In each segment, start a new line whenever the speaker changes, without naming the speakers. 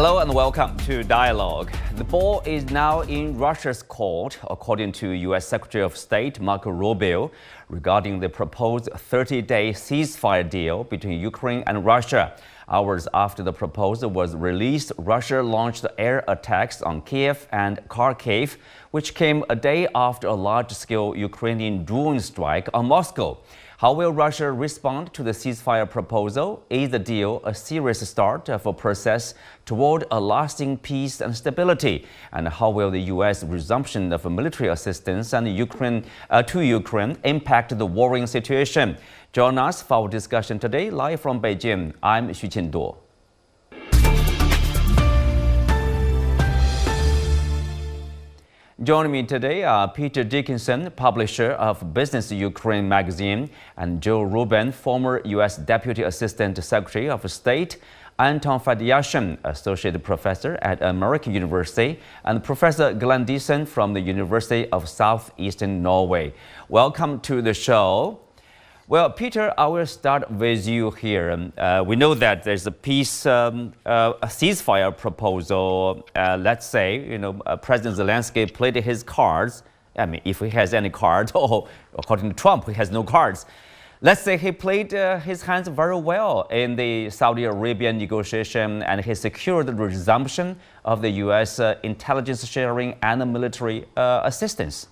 Hello and welcome to Dialogue. The ball is now in Russia's court, according to U.S. Secretary of State Marco Rubio, regarding the proposed 30-day ceasefire deal between Ukraine and Russia. Hours after the proposal was released, Russia launched air attacks on Kyiv and Kharkiv, which came a day after a large-scale Ukrainian drone strike on Moscow. How will Russia respond to the ceasefire proposal? Is the deal a serious start of a process toward a lasting peace and stability? And how will the U.S. resumption of military assistance to Ukraine impact the warring situation? Join us for our discussion today, live from Beijing. I'm Xu Qinduo. Joining me today are Peter Dickinson, publisher of Business Ukraine magazine, and Rubin, former U.S. Deputy Assistant Secretary of State, Anton Fedyashin, Associate Professor at American University, and Professor Diesen from the University of South-Eastern Norway. Welcome to the show. Well, Peter, I will start with you here. We know that there's a a ceasefire proposal. Let's say, President Zelensky played his cards. I mean, if he has any cards, or according to Trump, he has no cards. Let's say he played his hands very well in the Saudi Arabian negotiation, and he secured the resumption of the U.S. Intelligence sharing and military assistance.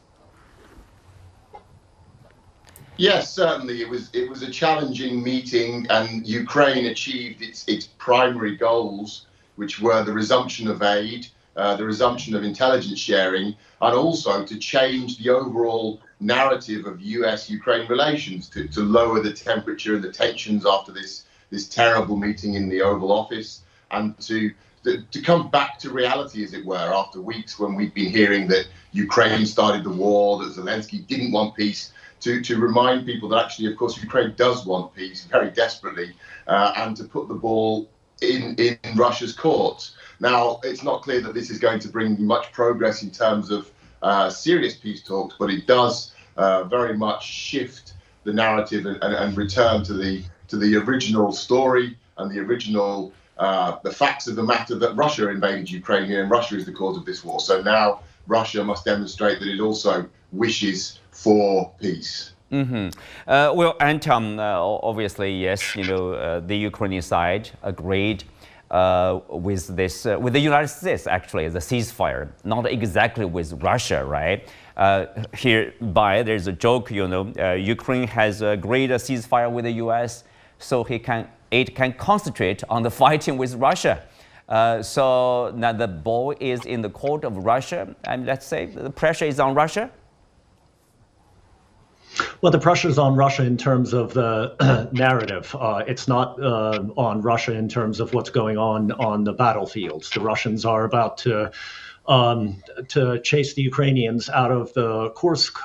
Yes, certainly. It was a challenging meeting, and Ukraine achieved its primary goals, which were the resumption of aid, the resumption of intelligence sharing, and also to change the overall narrative of US-Ukraine relations, to lower the temperature and the tensions after this terrible meeting in the Oval Office, and to come back to reality, as it were, after weeks when we've been hearing that Ukraine started the war, that Zelensky didn't want peace. To remind people that actually, of course, Ukraine does want peace very desperately, and to put the ball in Russia's court. Now, it's not clear that this is going to bring much progress in terms of serious peace talks, but it does very much shift the narrative and return to the original story and the original the facts of the matter that Russia invaded Ukraine here, and Russia is the cause of this war. So now Russia must demonstrate that it also wishes for peace.
Well, Anton, obviously, yes, the Ukrainian side agreed with the United States, actually, the ceasefire, not exactly with Russia, right? Hereby, there's a joke, Ukraine has agreed a ceasefire with the U.S., so it can concentrate on the fighting with Russia. So now the ball is in the court of Russia, and let's say the pressure is on Russia.
Well, the pressure is on Russia in terms of the narrative. It's not on Russia in terms of what's going on the battlefields. The Russians are about to chase the Ukrainians out of the Kursk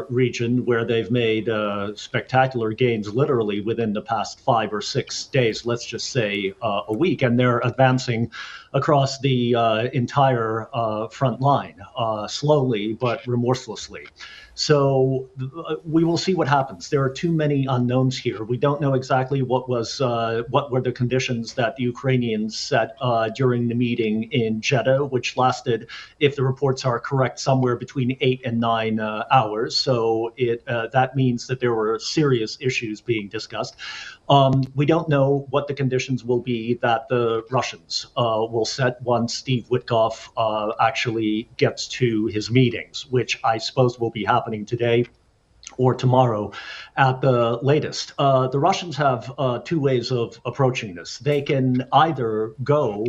region, where they've made spectacular gains literally within the past 5 or 6 days, let's just say a week. And they're advancing across the entire front line, slowly but remorselessly. So we will see what happens. There are too many unknowns here. We don't know exactly what were the conditions that the Ukrainians set during the meeting in Jeddah, which lasted, if the reports are correct, somewhere between 8 and 9 hours. So that means that there were serious issues being discussed. We don't know what the conditions will be that the Russians will set once Steve Witkoff actually gets to his meetings, which I suppose will be happening today or tomorrow at the latest. The Russians have 2 ways of approaching this. They can either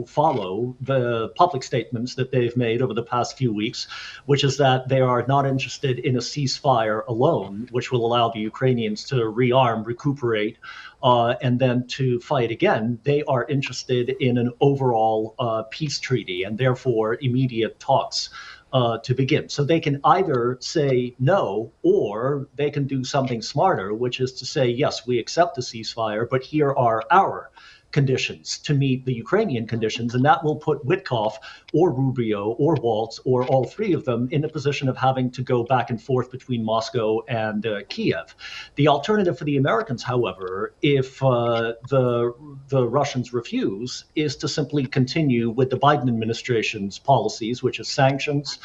follow the public statements that they've made over the past few weeks, which is that they are not interested in a ceasefire alone, which will allow the Ukrainians to rearm, recuperate, and then to fight again. They are interested in an overall peace treaty, and therefore immediate talks to begin. So they can either say no, or they can do something smarter, which is to say, yes, we accept the ceasefire, but here are our conditions to meet the Ukrainian conditions, and that will put Witkoff or Rubio or Waltz or all three of them in a position of having to go back and forth between Moscow and Kiev. The alternative for the Americans, however, if the Russians refuse, is to simply continue with the Biden administration's policies, which is sanctions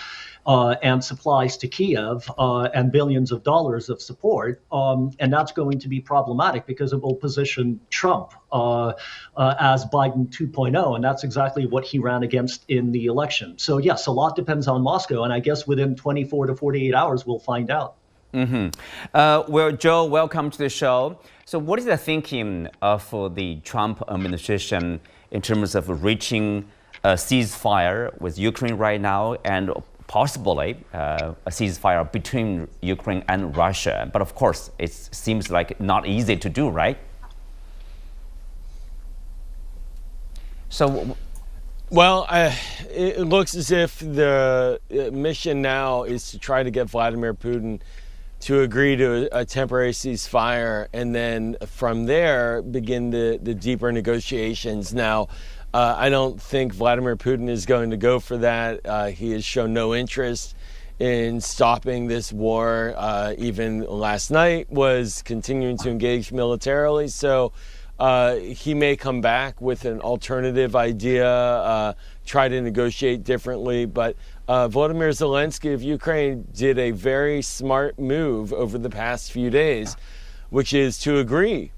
and supplies to Kiev and billions of dollars of support. And that's going to be problematic because it will position Trump as Biden 2.0. And that's exactly what he ran against in the election. So, yes, a lot depends on Moscow. And I guess within 24 to 48 hours, we'll find out.
Well, Joe, welcome to the show. So what is the thinking for the Trump administration in terms of reaching a ceasefire with Ukraine right now and possibly a ceasefire between Ukraine and Russia? But of course, it seems like not easy to do, right? So,
well, it looks as if the mission now is to try to get Vladimir Putin to agree to a temporary ceasefire, and then from there begin the deeper negotiations. Now, I don't think Vladimir Putin is going to go for that. He has shown no interest in stopping this war. Even last night was continuing to engage militarily. So he may come back with an alternative idea, try to negotiate differently. But Volodymyr Zelensky of Ukraine did a very smart move over the past few days, which is to agree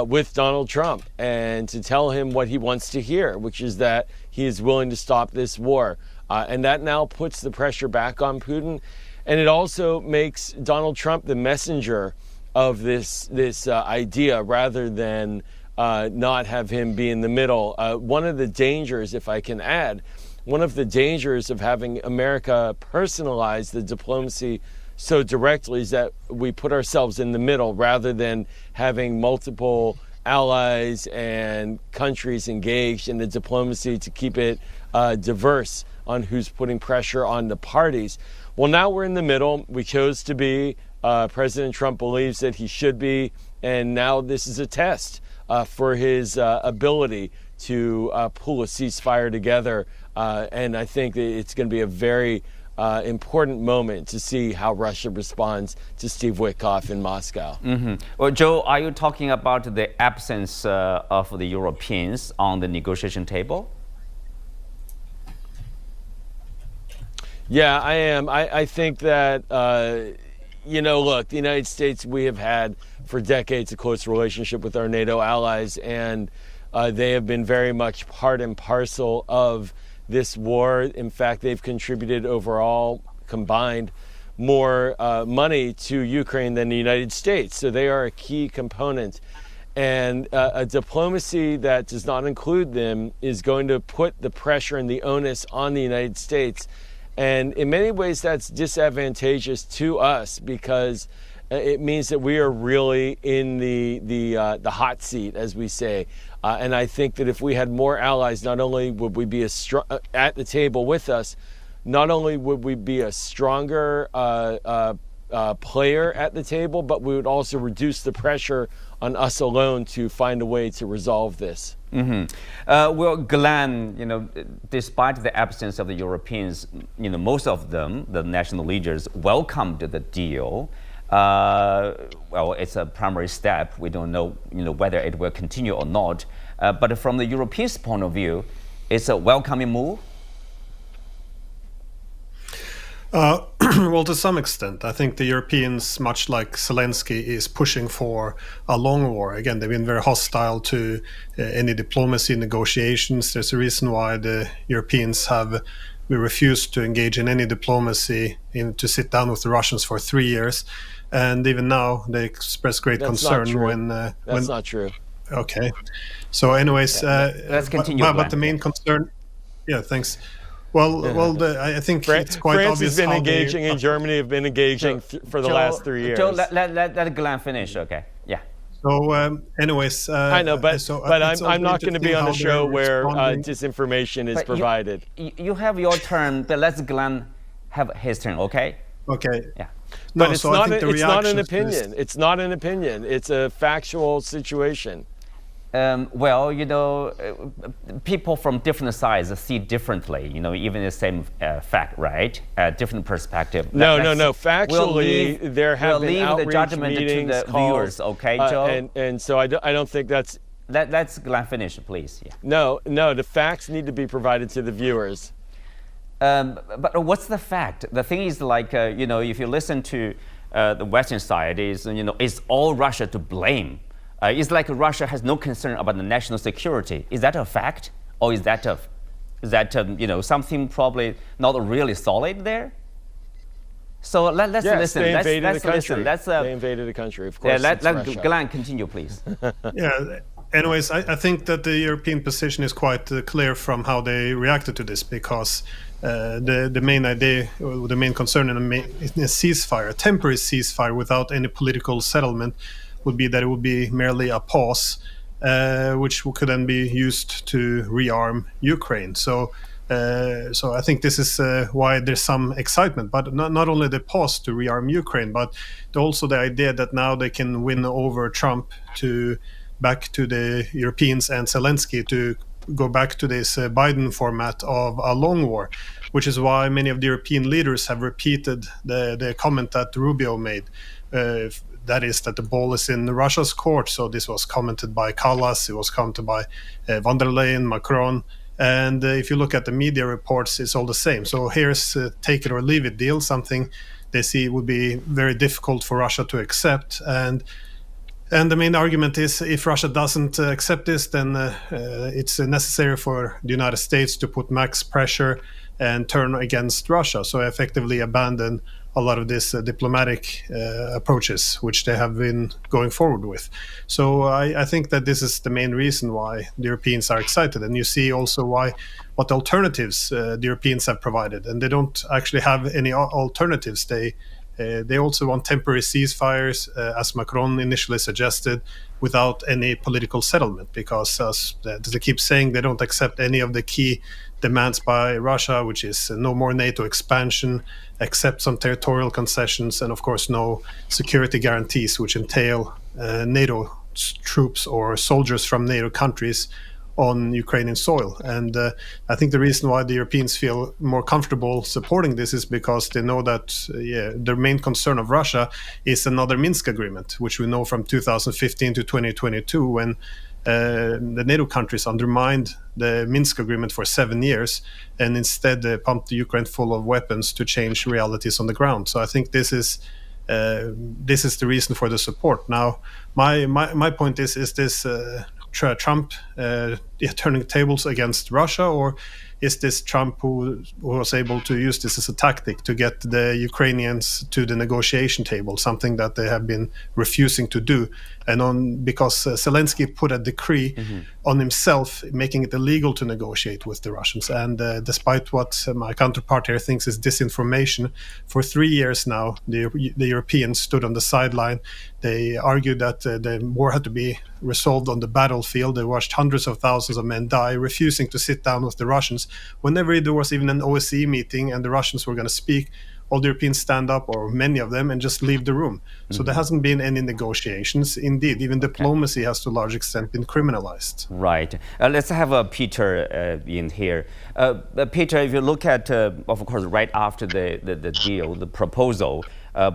with Donald Trump and to tell him what he wants to hear, which is that he is willing to stop this war. And that now puts the pressure back on Putin. And it also makes Donald Trump the messenger of this idea rather than not have him be in the middle. One of the dangers, if I can add, one of the dangers of having America personalize the diplomacy so directly is that we put ourselves in the middle rather than having multiple allies and countries engaged in the diplomacy to keep it diverse on who's putting pressure on the parties. Well, now we're in the middle. We chose to be. President Trump believes that he should be. And now this is a test for his ability to pull a ceasefire together. And I think that it's going to be a very important moment to see how Russia responds to Steve Witkoff in Moscow.
Well, Joe, are you talking about the absence of the Europeans on the negotiation table?
Yeah, I am. I think that, look, the United States, we have had for decades a close relationship with our NATO allies, and they have been very much part and parcel of this war. In fact, they've contributed overall combined more money to Ukraine than the United States. So they are a key component. And a diplomacy that does not include them is going to put the pressure and the onus on the United States. And in many ways, that's disadvantageous to us because it means that we are really in the hot seat, as we say. And I think that if we had more allies, not only would we be at the table with us, not only would we be a stronger player at the table, but we would also reduce the pressure on us alone to find a way to resolve this.
Well, Glenn, despite the absence of the Europeans, most of them, the national leaders, welcomed the deal. Well, it's a primary step. We don't know, whether it will continue or not. But from the Europeans' point of view, it's a welcoming move.
Well, to some extent, I think the Europeans, much like Zelensky, is pushing for a long war. Again, they've been very hostile to any diplomacy negotiations. There's a reason why the Europeans we refused to engage in any diplomacy to sit down with the Russians for 3 years. And even now, they express great concern when...
That's not true.
Okay. So anyways...
let's continue.
But the main concern... Yeah, thanks. Well, I think it's quite
France
obvious.
France has been engaging, and Germany have been engaging for the last 3 years.
Joe, let Glenn finish, okay? Yeah.
So, anyways,
I know, but I'm not going to be on a show where disinformation is provided.
You have your turn, but let's Glenn have his turn, okay?
Okay.
Yeah.
But it's not an opinion. It's not an opinion. It's a factual situation.
Well, people from different sides see differently, even the same fact, right? Different perspective.
No. Factually, there have been outreach
the judgment
meetings
to the viewers, okay, Joe?
And so I don't think that's...
Let's Glenn finish, please. Yeah.
No, the facts need to be provided to the viewers.
But what's the fact? The thing is, if you listen to the Western side, it's all Russia to blame. It's like Russia has no concern about the national security. Is that a fact, or is that something probably not really solid there? So let's listen.
They invaded
let's
the country.
listen.
They invaded the country. Of course.
Let Glenn continue, please.
Yeah. Anyways, I think that the European position is quite clear from how they reacted to this, because the main idea, or the main concern in a ceasefire, a temporary ceasefire without any political settlement, would be that it would be merely a pause, which could then be used to rearm Ukraine. So I think this is why there's some excitement, but not only the pause to rearm Ukraine, but also the idea that now they can win over Trump back to the Europeans and Zelensky to go back to this Biden format of a long war, which is why many of the European leaders have repeated the comment that Rubio made. That is that the ball is in Russia's court. So this was commented by Kallas, it was commented by von der Leyen, Macron. And if you look at the media reports, it's all the same. So here's a take it or leave it deal, something they see would be very difficult for Russia to accept. And the main argument is, if Russia doesn't accept this, then it's necessary for the United States to put max pressure and turn against Russia. So effectively abandon a lot of these diplomatic approaches, which they have been going forward with. So I think that this is the main reason why the Europeans are excited. And you see also what alternatives the Europeans have provided. And they don't actually have any alternatives. They also want temporary ceasefires, as Macron initially suggested, without any political settlement, because as they keep saying, they don't accept any of the key demands by Russia, which is no more NATO expansion, accept some territorial concessions, and of course no security guarantees, which entail NATO troops or soldiers from NATO countries on Ukrainian soil. And I think the reason why the Europeans feel more comfortable supporting this is because they know that their main concern of Russia is another Minsk agreement, which we know from 2015 to 2022, when the NATO countries undermined the Minsk agreement for 7 years and instead pumped the Ukraine full of weapons to change realities on the ground. So I think this is the reason for the support. Now, my point is this Trump turning tables against Russia, or is this Trump who was able to use this as a tactic to get the Ukrainians to the negotiation table, something that they have been refusing to do, because Zelensky put a decree on himself, making it illegal to negotiate with the Russians. And despite what my counterpart here thinks is disinformation, for 3 years now, the Europeans stood on the sideline. They argued that the war had to be resolved on the battlefield. They watched hundreds of thousands of men die, refusing to sit down with the Russians. Whenever there was even an OSCE meeting and the Russians were going to speak, all the Europeans stand up, or many of them, and just leave the room. So there hasn't been any negotiations. Indeed, even diplomacy has to a large extent been criminalized.
Right. Let's have Peter in here. Peter, if you look at, of course, right after the deal, the proposal,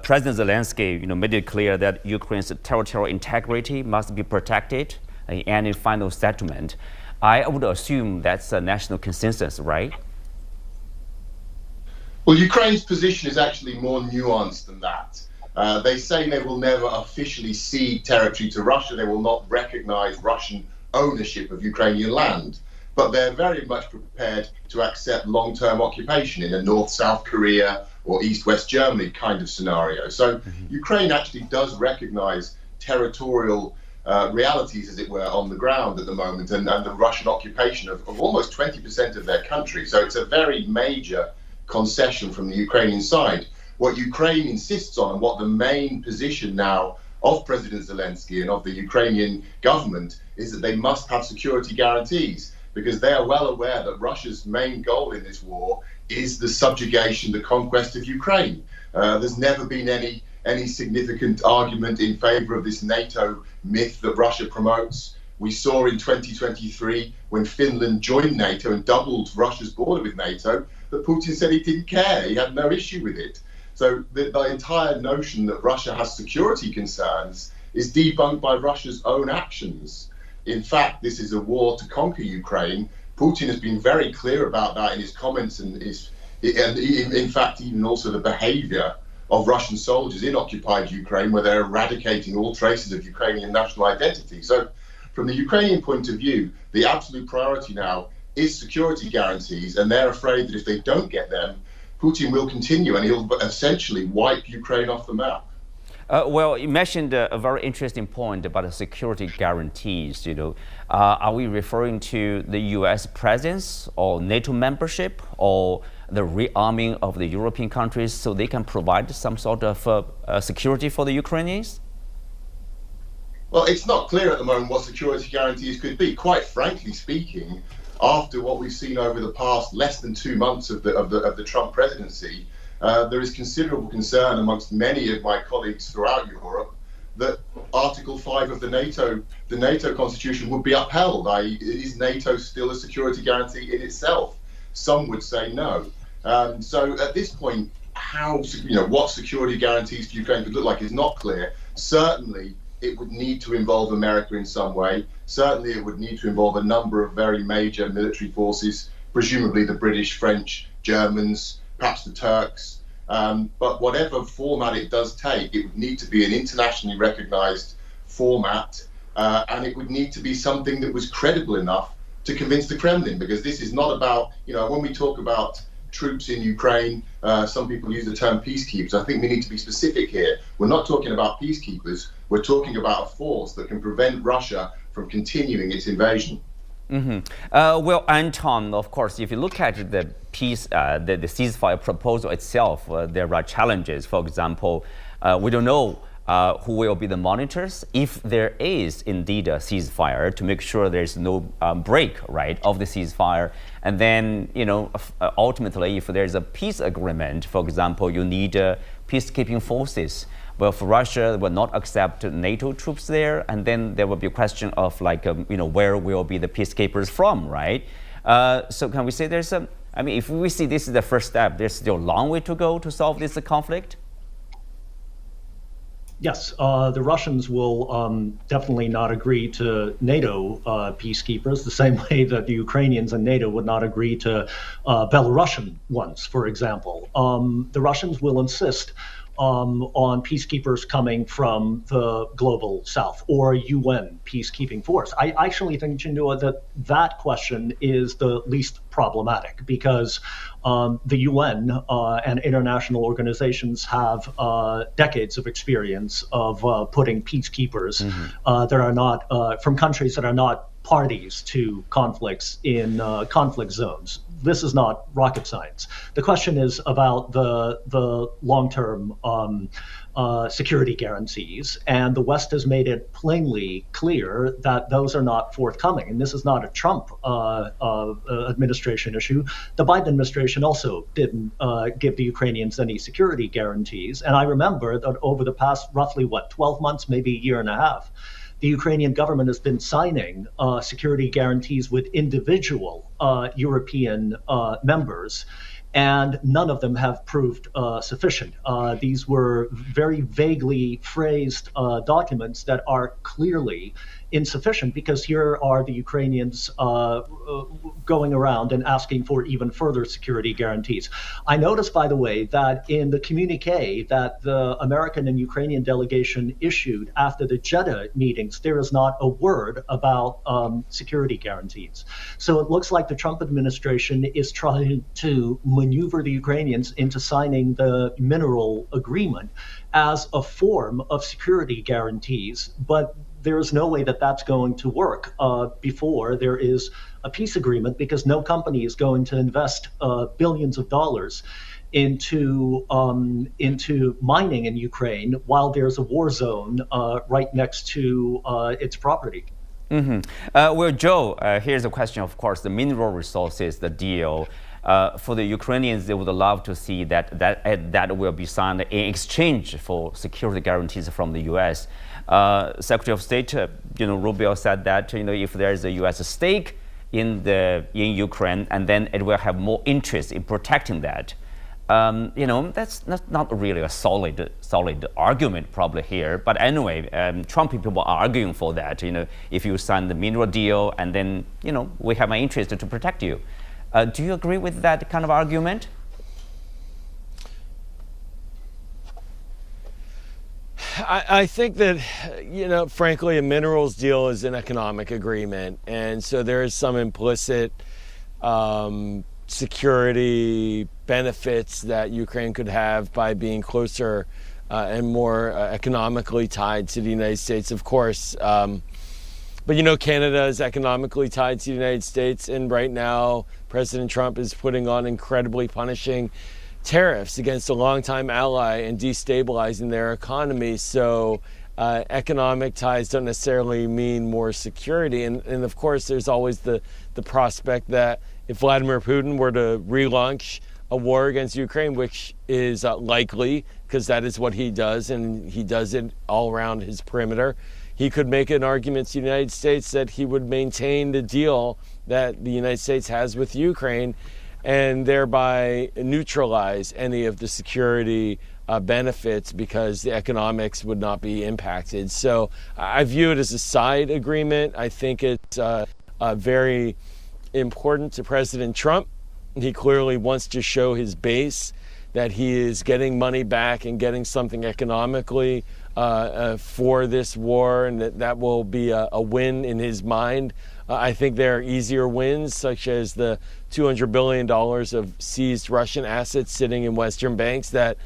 President Zelensky made it clear that Ukraine's territorial integrity must be protected in any final settlement. I would assume that's a national consensus, right?
Well, Ukraine's position is actually more nuanced than that. They say they will never officially cede territory to Russia. They will not recognize Russian ownership of Ukrainian land. But they're very much prepared to accept long-term occupation in a North-South Korea or East-West Germany kind of scenario. So Ukraine actually does recognize territorial realities, as it were, on the ground at the moment, and the Russian occupation of almost 20% of their country. So it's a very major concession from the Ukrainian side. What Ukraine insists on, and what the main position now of President Zelensky and of the Ukrainian government, is that they must have security guarantees, because they are well aware that Russia's main goal in this war is the subjugation, the conquest of Ukraine. There's never been any significant argument in favor of this NATO myth that Russia promotes. We saw in 2023, when Finland joined NATO and doubled Russia's border with NATO, that Putin said he didn't care, he had no issue with it. So the entire notion that Russia has security concerns is debunked by Russia's own actions. In fact, this is a war to conquer Ukraine. Putin has been very clear about that in his comments and in fact even also the behavior of Russian soldiers in occupied Ukraine, where they're eradicating all traces of Ukrainian national identity. So from the Ukrainian point of view, the absolute priority now is security guarantees, and they're afraid that if they don't get them, Putin will continue and he'll essentially wipe Ukraine off the map.
Well, you mentioned a very interesting point about the security guarantees. Are we referring to the U.S. presence or NATO membership or the rearming of the European countries so they can provide some sort of security for the Ukrainians?
Well, it's not clear at the moment what security guarantees could be. Quite frankly speaking, after what we've seen over the past less than 2 months of the Trump presidency, there is considerable concern amongst many of my colleagues throughout Europe that Article 5 of the NATO Constitution would be upheld. i.e., is NATO still a security guarantee in itself? Some would say no. So at this point, what security guarantees for Ukraine could look like is not clear. Certainly, it would need to involve America in some way. Certainly, it would need to involve a number of very major military forces, presumably the British, French, Germans, perhaps the Turks. But whatever format it does take, it would need to be an internationally recognized format, and it would need to be something that was credible enough to convince the Kremlin, because this is not about, when we talk about troops in Ukraine, some people use the term peacekeepers. I think we need to be specific here. We're not talking about peacekeepers. We're talking about a force that can prevent Russia from continuing its invasion.
Well, Anton, of course, if you look at the the ceasefire proposal itself, there are challenges. For example, we don't know who will be the monitors if there is indeed a ceasefire, to make sure there's no break, right, of the ceasefire. And then, ultimately, if there's a peace agreement, for example, you need peacekeeping forces. Well, for Russia, will not accept NATO troops there, and then there will be a question of where will be the peacekeepers from, right? So can we say if we see this is the first step, there's still a long way to go to solve this conflict?
Yes, the Russians will definitely not agree to NATO peacekeepers, the same way that the Ukrainians and NATO would not agree to Belarusian ones, for example. The Russians will insist on peacekeepers coming from the global south or UN peacekeeping force. I actually think, that question is the least problematic, because the UN and international organizations have decades of experience of putting peacekeepers that are not from countries that are not parties to conflicts in conflict zones. This is not rocket science. The question is about the long-term security guarantees, and the West has made it plainly clear that those are not forthcoming. And this is not a Trump administration issue. The Biden administration also didn't give the Ukrainians any security guarantees. And I remember that over the past roughly 12 months, maybe a year and a half, the Ukrainian government has been signing security guarantees with individual European members, and none of them have proved sufficient. These were very vaguely phrased documents that are clearly insufficient, because here are the Ukrainians going around and asking for even further security guarantees. I noticed, by the way, that in the communique that the American and Ukrainian delegation issued after the Jeddah meetings, there is not a word about security guarantees. So it looks like the Trump administration is trying to maneuver the Ukrainians into signing the mineral agreement as a form of security guarantees, but there is no way that that's going to work before there is a peace agreement, because no company is going to invest billions of dollars into mining in Ukraine while there's a war zone right next to its property.
Well, Joe, here's a question. Of course, the mineral resources, the deal. For the Ukrainians, they would love to see that will be signed in exchange for security guarantees from the U.S. Secretary of State, Rubio said that if there is a U.S. stake in Ukraine, and then it will have more interest in protecting that. That's not really a solid argument probably here. But anyway, Trump people are arguing for that. If you sign the mineral deal, and then we have an interest to protect you. Do you agree with that kind of argument?
I think that, frankly, a minerals deal is an economic agreement. And so there is some implicit security benefits that Ukraine could have by being closer and more economically tied to the United States, of course. But Canada is economically tied to the United States. And right now, President Trump is putting on incredibly punishing tariffs against a longtime ally and destabilizing their economy. So economic ties don't necessarily mean more security. And of course, there's always the prospect that if Vladimir Putin were to relaunch a war against Ukraine, which is likely because that is what he does, and he does it all around his perimeter, he could make an argument to the United States that he would maintain the deal that the United States has with Ukraine and thereby neutralize any of the security benefits because the economics would not be impacted. So I view it as a side agreement. I think it's very important to President Trump. He clearly wants to show his base that he is getting money back and getting something economically for this war, and that will be a win in his mind. I think there are easier wins, such as the $200 billion of seized Russian assets sitting in Western banks that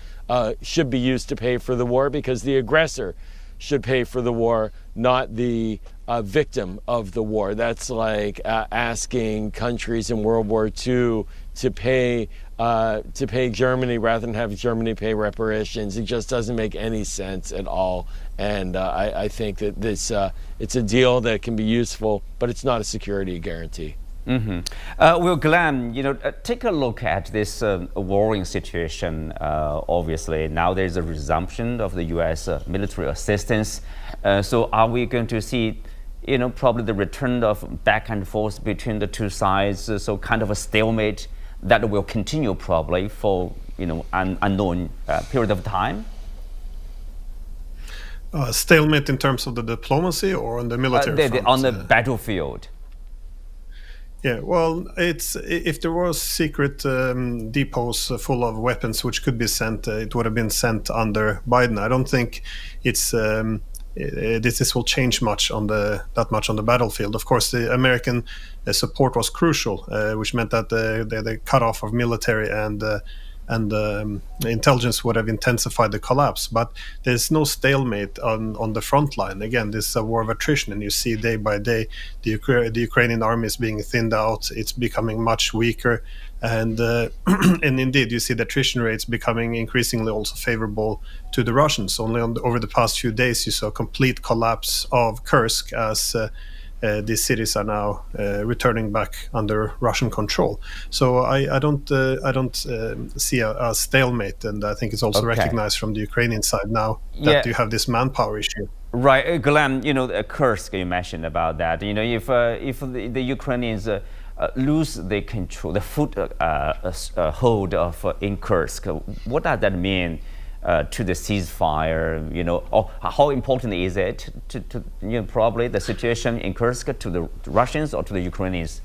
should be used to pay for the war, because the aggressor should pay for the war, not the victim of the war. That's like asking countries in World War II to pay Germany rather than have Germany pay reparations. It just doesn't make any sense at all. And I think that this it's a deal that can be useful, but it's not a security guarantee.
Mm-hmm. Well, Glenn, take a look at this warring situation. Obviously, now there's a resumption of the U.S. Military assistance. So are we going to see, probably the return of back and forth between the two sides? So kind of a stalemate that will continue probably for, an unknown period of time?
Stalemate in terms of the diplomacy or on the military front?
On the battlefield.
Yeah, well, if there was secret depots full of weapons which could be sent, it would have been sent under Biden. I don't think this will change that much on the battlefield. Of course, the American support was crucial, which meant that the cutoff of military and intelligence would have intensified the collapse. But there's no stalemate on the front line. Again, this is a war of attrition, and you see day by day the Ukrainian army is being thinned out. It's becoming much weaker, and and indeed you see the attrition rates becoming increasingly also favorable to the Russians. Only over the past few days you saw a complete collapse of Kursk as these cities are now returning back under Russian control. So I don't see a stalemate, and I think it's also recognized from the Ukrainian side now that you have this manpower issue.
Right, Glenn. Kursk, you mentioned about that. If the Ukrainians lose the control, the foothold of in Kursk, what does that mean to the ceasefire? Or how important is it to probably the situation in Kursk to the Russians or to the Ukrainians?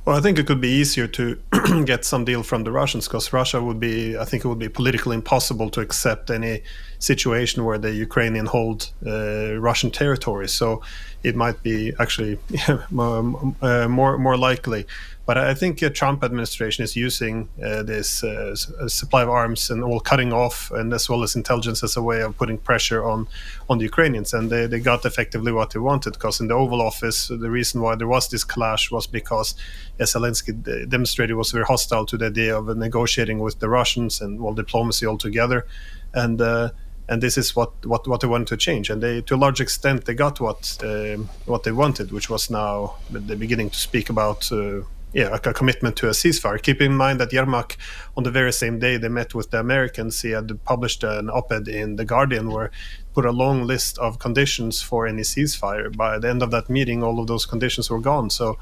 Well, I think it could be easier to get some deal from the Russians, because I think it would be politically impossible to accept any situation where the Ukrainian hold Russian territory. So it might be actually more likely. But I think the Trump administration is using this supply of arms and all cutting off, and as well as intelligence, as a way of putting pressure on the Ukrainians. And they got effectively what they wanted, because in the Oval Office, the reason why there was this clash was because Zelensky demonstrated was very hostile to the idea of negotiating with the Russians and diplomacy altogether. And this is what they wanted to change, and to a large extent they got what they wanted, which was now they're beginning to speak about a commitment to a ceasefire. Keep in mind that Yermak, on the very same day they met with the Americans, he had published an op-ed in The Guardian where put a long list of conditions for any ceasefire. By the end of that meeting, all of those conditions were gone. So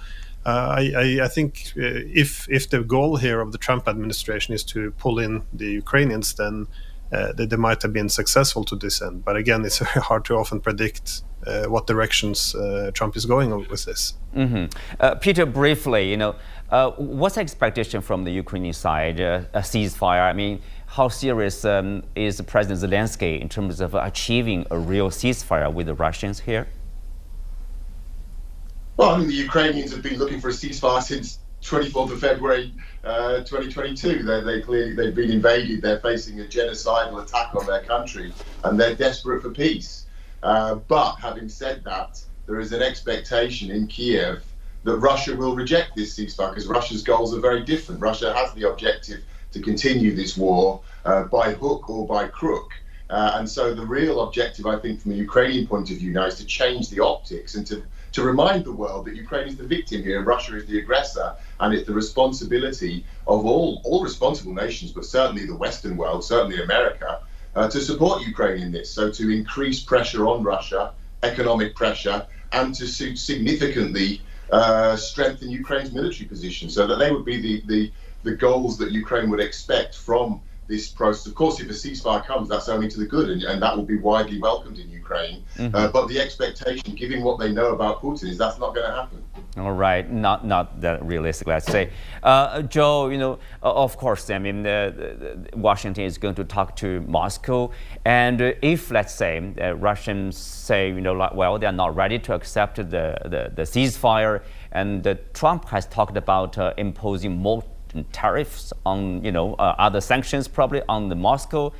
I think if the goal here of the Trump administration is to pull in the Ukrainians, then they might have been successful to this end. But again, it's very hard to often predict what directions Trump is going with this.
Peter, briefly, what's the expectation from the Ukrainian side, a ceasefire? I mean, how serious is President Zelensky in terms of achieving a real ceasefire with the Russians here?
Well, I mean, the Ukrainians have been looking for a ceasefire since 24th of February 2022. They've been invaded. They're facing a genocidal attack on their country, and they're desperate for peace. But having said that, there is an expectation in Kyiv that Russia will reject this ceasefire because Russia's goals are very different. Russia has the objective to continue this war by hook or by crook. And so the real objective, I think, from the Ukrainian point of view now is to change the optics and to remind the world that Ukraine is the victim here and Russia is the aggressor, and it's the responsibility of all responsible nations, but certainly the Western world, certainly America, to support Ukraine in this. So to increase pressure on Russia, economic pressure, and to significantly strengthen Ukraine's military position, so that they would be the goals that Ukraine would expect from this process. Of course, if a ceasefire comes, that's only to the good, and that will be widely welcomed in Ukraine. But the expectation, given what they know about Putin, is that's not going to happen.
All right, not that realistic, let's say. Joe, of course, I mean, Washington is going to talk to Moscow, and if, let's say, Russians say, well, they are not ready to accept the ceasefire, and Trump has talked about imposing more tariffs on, other sanctions probably on the Moscow.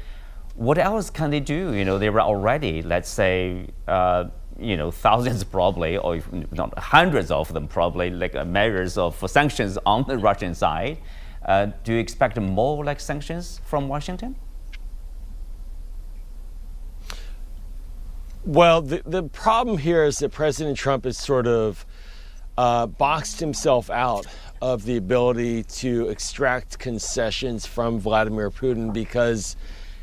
What else can they do? They were already, let's say, thousands probably, or if not hundreds of them probably, like measures of sanctions on the Russian side. Do you expect more like sanctions from Washington?
Well, the problem here is that President Trump has sort of boxed himself out of the ability to extract concessions from Vladimir Putin because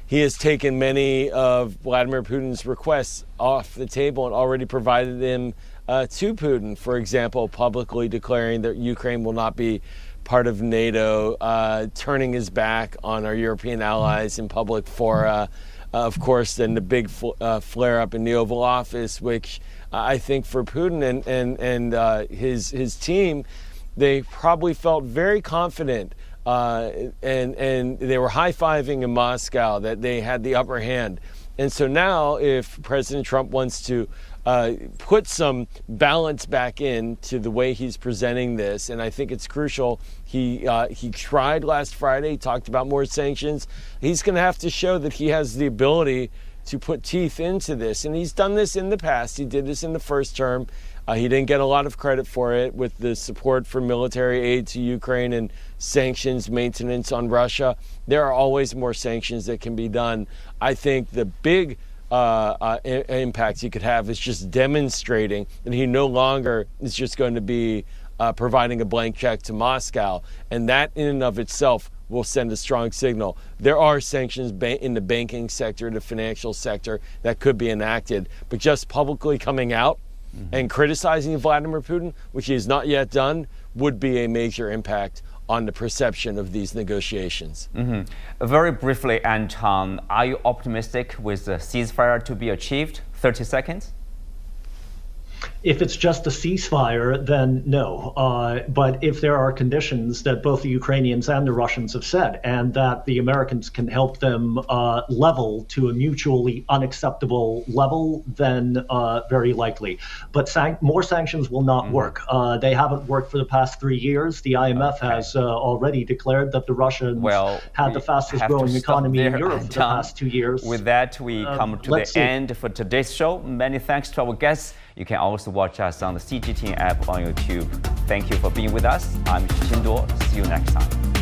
he has taken many of Vladimir Putin's requests off the table and already provided them to Putin. For example, publicly declaring that Ukraine will not be part of NATO, turning his back on our European allies in public fora. Of course, then the big flare-up in the Oval Office, which I think for Putin and his team, they probably felt very confident and they were high-fiving in Moscow that they had the upper hand. And so now if President Trump wants to put some balance back into the way he's presenting this, and I think it's crucial, he tried last Friday, talked about more sanctions. He's going to have to show that he has the ability to put teeth into this. And he's done this in the past. He did this in the first term. He didn't get a lot of credit for it with the support for military aid to Ukraine and sanctions maintenance on Russia. There are always more sanctions that can be done. I think the big impact he could have is just demonstrating that he no longer is just going to be providing a blank check to Moscow. And that in and of itself will send a strong signal. There are sanctions in the banking sector, the financial sector that could be enacted, but just publicly coming out and criticizing Vladimir Putin, which he has not yet done, would be a major impact on the perception of these negotiations.
Very briefly, Anton, are you optimistic with the ceasefire to be achieved? 30 seconds.
If it's just a ceasefire, then no. But if there are conditions that both the Ukrainians and the Russians have set, and that the Americans can help them level to a mutually unacceptable level, then very likely. But more sanctions will not work. They haven't worked for the past 3 years. The IMF has already declared that the Russians had the fastest growing economy in Europe for the past 2 years.
With that, we come to the end for today's show. Many thanks to our guests. You can also watch us on the CGTN app on YouTube. Thank you for being with us. I'm Xin Duo. See you next time.